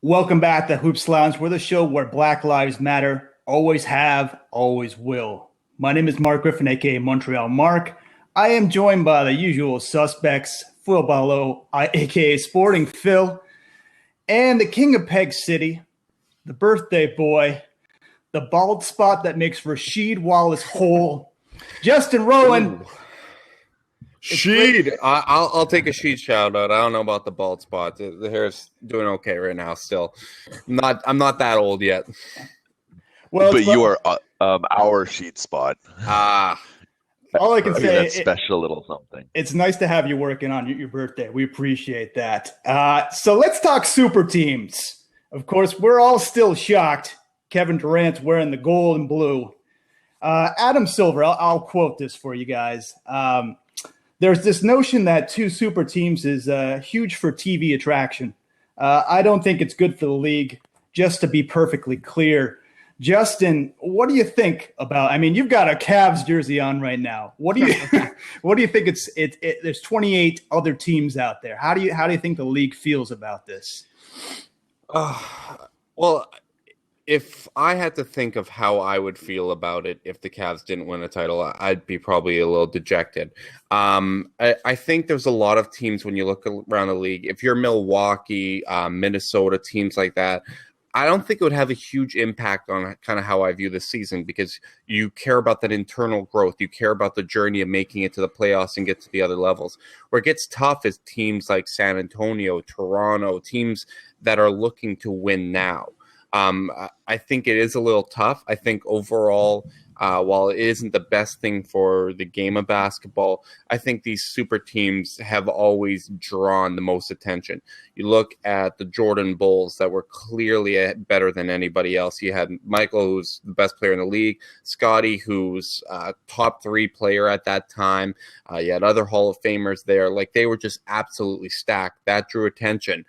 Welcome back to Hoops Lounge. We're the show where Black Lives Matter, always have, always will. My name is Marc Griffin, aka Montreal Mark. I am joined by the usual suspects, Phil Boileau, aka Sporting Phil, and the king of Peg City, the birthday boy, the bald spot that makes Rasheed Wallace whole, Justin Rowan. Ooh. Sheed, I'll take a Sheed shout out. I don't know about the bald spot. The hair's doing okay right now. Still, I'm not that old yet. Well, but you are our sheet spot. All I can say that special little something. It's nice to have you working on your birthday. We appreciate that. So let's talk super teams. Of course, we're all still shocked. Kevin Durant's wearing the gold and blue. Adam Silver, I'll quote this for you guys. There's this notion that two super teams is huge for TV attraction. I don't think it's good for the league, just to be perfectly clear. Justin, what do you think about? I mean, you've got a Cavs jersey on right now. What do you think? There's 28 other teams out there. How do you think the league feels about this? Well, if I had to think of how I would feel about it if the Cavs didn't win a title, I'd be probably a little dejected. I think there's a lot of teams when you look around the league. If you're Milwaukee, Minnesota, teams like that, I don't think it would have a huge impact on kind of how I view this season because you care about that internal growth. You care about the journey of making it to the playoffs and get to the other levels. Where it gets tough is teams like San Antonio, Toronto, teams that are looking to win now. I think it is a little tough. I think overall, while it isn't the best thing for the game of basketball, I think these super teams have always drawn the most attention. You look at the Jordan Bulls that were clearly better than anybody else. You had Michael, who's the best player in the league, Scotty, who's a top 3 player at that time. You had other Hall of Famers there. Like, they were just absolutely stacked. That drew attention.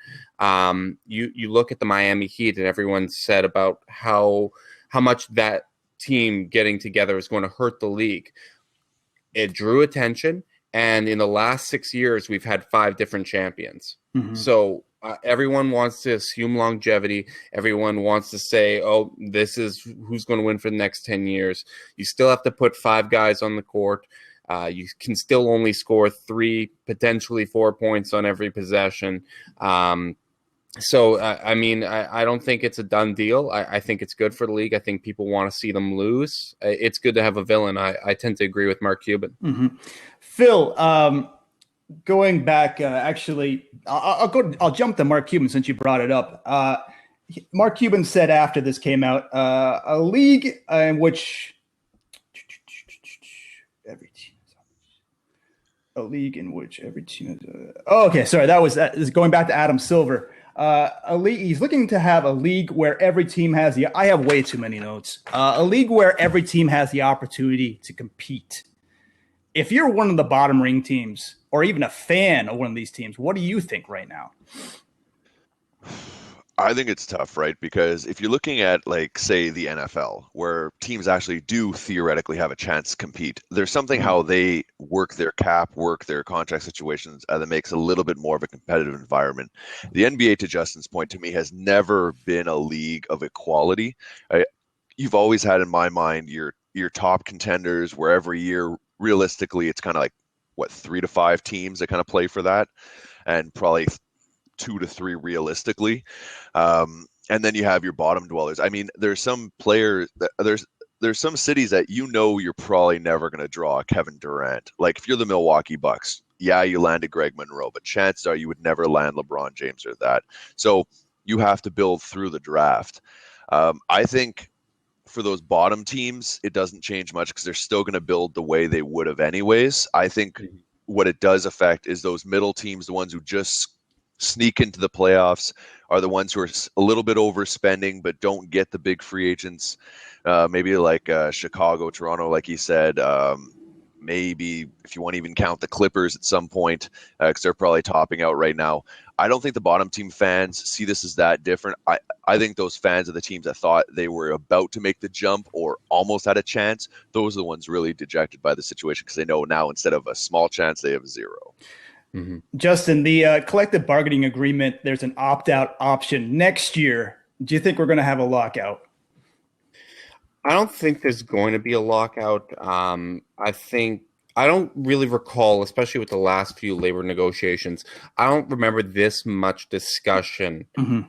You look at the Miami Heat, and everyone said about how much that team getting together is going to hurt the league. It drew attention, and in the last 6 years, we've had 5 different champions. Mm-hmm. So everyone wants to assume longevity. Everyone wants to say, oh, this is who's going to win for the next 10 years. You still have to put 5 guys on the court. You can still only score 3, potentially 4 points on every possession. So, I don't think it's a done deal. I think it's good for the league. I think people want to see them lose. It's good to have a villain. I tend to agree with Mark Cuban. Mm-hmm. Phil, going back, actually, I'll jump to Mark Cuban since you brought it up. Mark Cuban said after this came out, a league in which every team is. Okay, sorry, this is going back to Adam Silver. He's looking to have a league where every team has I have way too many notes. A league where every team has the opportunity to compete. If you're one of the bottom ring teams or even a fan of one of these teams, what do you think right now? I think it's tough, right? Because if you're looking at, like, say, the NFL, where teams actually do theoretically have a chance to compete, there's something how they work their cap, work their contract situations that makes a little bit more of a competitive environment. The NBA, to Justin's point, to me, has never been a league of equality. You've always had, in my mind, your top contenders, where every year, realistically, it's kind of like, 3 to 5 teams that kind of play for that, and probably 2 to 3 realistically, and then you have your bottom dwellers. I mean, there's some players there's some cities that you're probably never going to draw a Kevin Durant. Like, if you're the Milwaukee Bucks, yeah, you landed Greg Monroe, but chances are you would never land LeBron James or that. So you have to build through the draft. I think for those bottom teams, it doesn't change much because they're still going to build the way they would have anyways. I think what it does affect is those middle teams, the ones who just sneak into the playoffs, are the ones who are a little bit overspending but don't get the big free agents. Maybe like Chicago, Toronto, like he said. Maybe if you want to even count the Clippers at some point, because they're probably topping out right now. I don't think the bottom team fans see this as that different. I think those fans of the teams that thought they were about to make the jump or almost had a chance, those are the ones really dejected by the situation because they know now instead of a small chance, they have 0. Justin, the collective bargaining agreement, there's an opt-out option next year. Do you think we're going to have a lockout? I don't think there's going to be a lockout. I don't really recall, especially with the last few labor negotiations, I don't remember this much discussion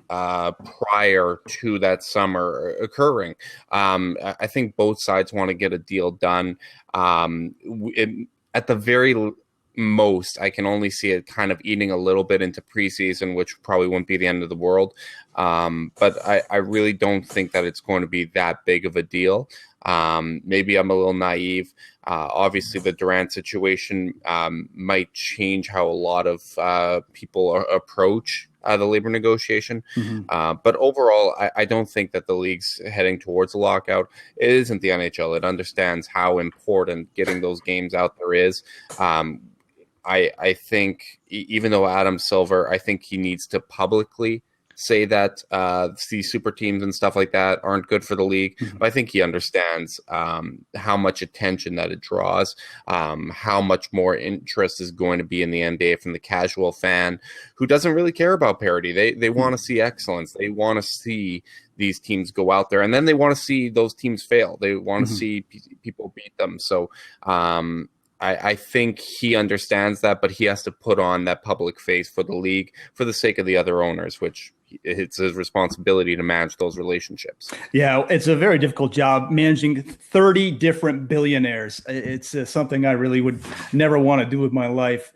prior to that summer occurring. I think both sides want to get a deal done. At the very most, I can only see it kind of eating a little bit into preseason, which probably wouldn't be the end of the world. But I really don't think that it's going to be that big of a deal. Maybe I'm a little naive. Obviously, the Durant situation might change how a lot of people approach the labor negotiation. But overall, I don't think that the league's heading towards a lockout. It isn't the NHL. It understands how important getting those games out there is. I think even though Adam Silver, I think he needs to publicly say that the super teams and stuff like that aren't good for the league. But I think he understands how much attention that it draws, how much more interest is going to be in the NBA from the casual fan who doesn't really care about parity. They want to see excellence. They want to see these teams go out there, and then they want to see those teams fail. They want to see people beat them. So I think he understands that, but he has to put on that public face for the league for the sake of the other owners, which it's his responsibility to manage those relationships. Yeah, it's a very difficult job managing 30 different billionaires. It's something I really would never want to do with my life.